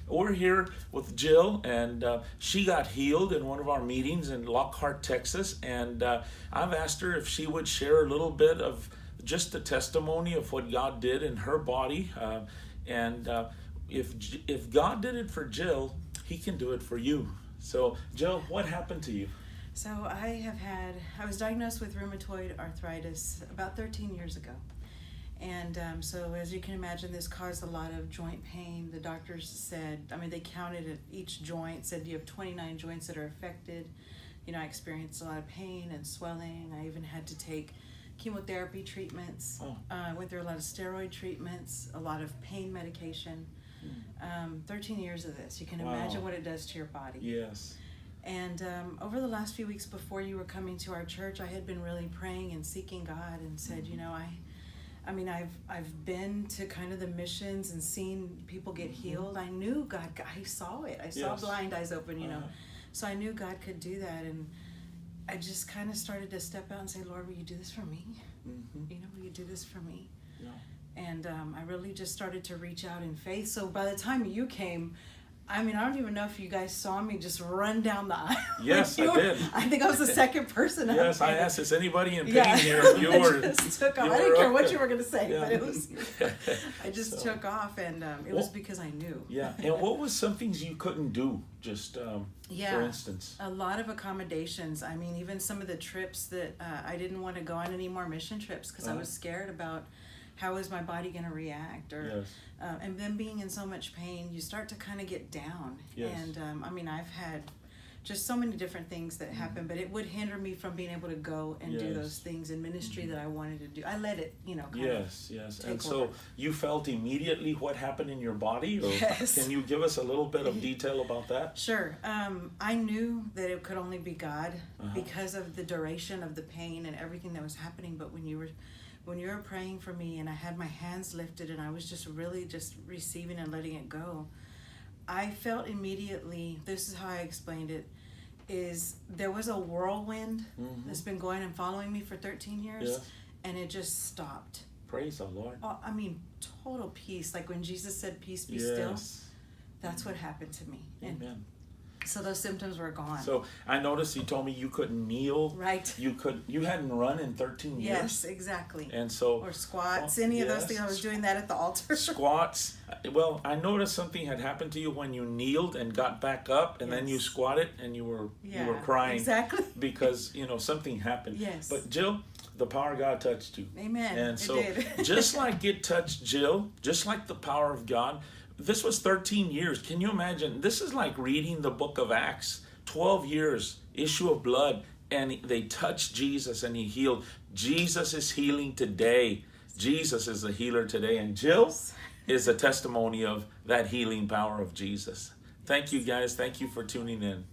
we're here with Jill, and she got healed in one of our meetings in Lockhart, Texas. And I've asked her if she would share a little bit of just the testimony of what God did in her body. And if God did it for Jill, He can do it for you. So, Jill, what happened to you? So I was diagnosed with rheumatoid arthritis about 13 years ago. And so as you can imagine, this caused a lot of joint pain. The doctors said, they counted at each joint, said you have 29 joints that are affected. I experienced a lot of pain and swelling. I even had to take chemotherapy treatments. I went through a lot of steroid treatments, a lot of pain medication. 13 years of this. You can imagine what it does to your body. Yes. And over the last few weeks before you were coming to our church, I had been really praying and seeking God and said, I've been to kind of the missions and seen people get healed. I knew God, I saw it. I saw blind eyes open, So I knew God could do that. And I just kind of started to step out and say, Lord, will you do this for me? Will you do this for me? Yeah. And I really just started to reach out in faith. So by the time you came, I don't even know if you guys saw me just run down the aisle. Yes, I did. I think I was the second person. Yes, I asked, is anybody in pain here? You were. I just took off. I didn't care what you were going to say, but it was. I just took off, and it was because I knew. Yeah, and what was some things you couldn't do? Just for instance. A lot of accommodations. Even some of the trips that I didn't want to go on any more mission trips because I was scared about how is my body going to react, or and then being in so much pain, you start to kind of get down. Yes. And I've had just so many different things that happen, but it would hinder me from being able to go and do those things in ministry that I wanted to do. I let it, Yes. take And so over. you felt immediately what happened in your body? Or Yes. Can you give us a little bit of detail about that? Sure. I knew that it could only be God because of the duration of the pain and everything that was happening. But when you were praying for me and I had my hands lifted and I was just really just receiving and letting it go, I felt immediately, this is how I explained it, is there was a whirlwind that's been going and following me for 13 years, and it just stopped. Praise the Lord. Total peace. Like when Jesus said, peace be still, that's what happened to me. Amen. And so those symptoms were gone. So I noticed you told me you couldn't kneel. Right. You hadn't run in 13 years. Yes, exactly. And so. Or squats, any of those things. I was doing that at the altar. Squats. Well, I noticed something had happened to you when you kneeled and got back up, and then you squatted and you were crying. Exactly. Because something happened. Yes. But Jill, the power of God touched you. Amen. And so it did. just like it touched Jill, just like the power of God, this was 13 years. Can you imagine? This is like reading the book of Acts. 12 years, issue of blood, and they touched Jesus and He healed. Jesus is healing today. Jesus is a healer today. And Jill is a testimony of that healing power of Jesus. Thank you, guys. Thank you for tuning in.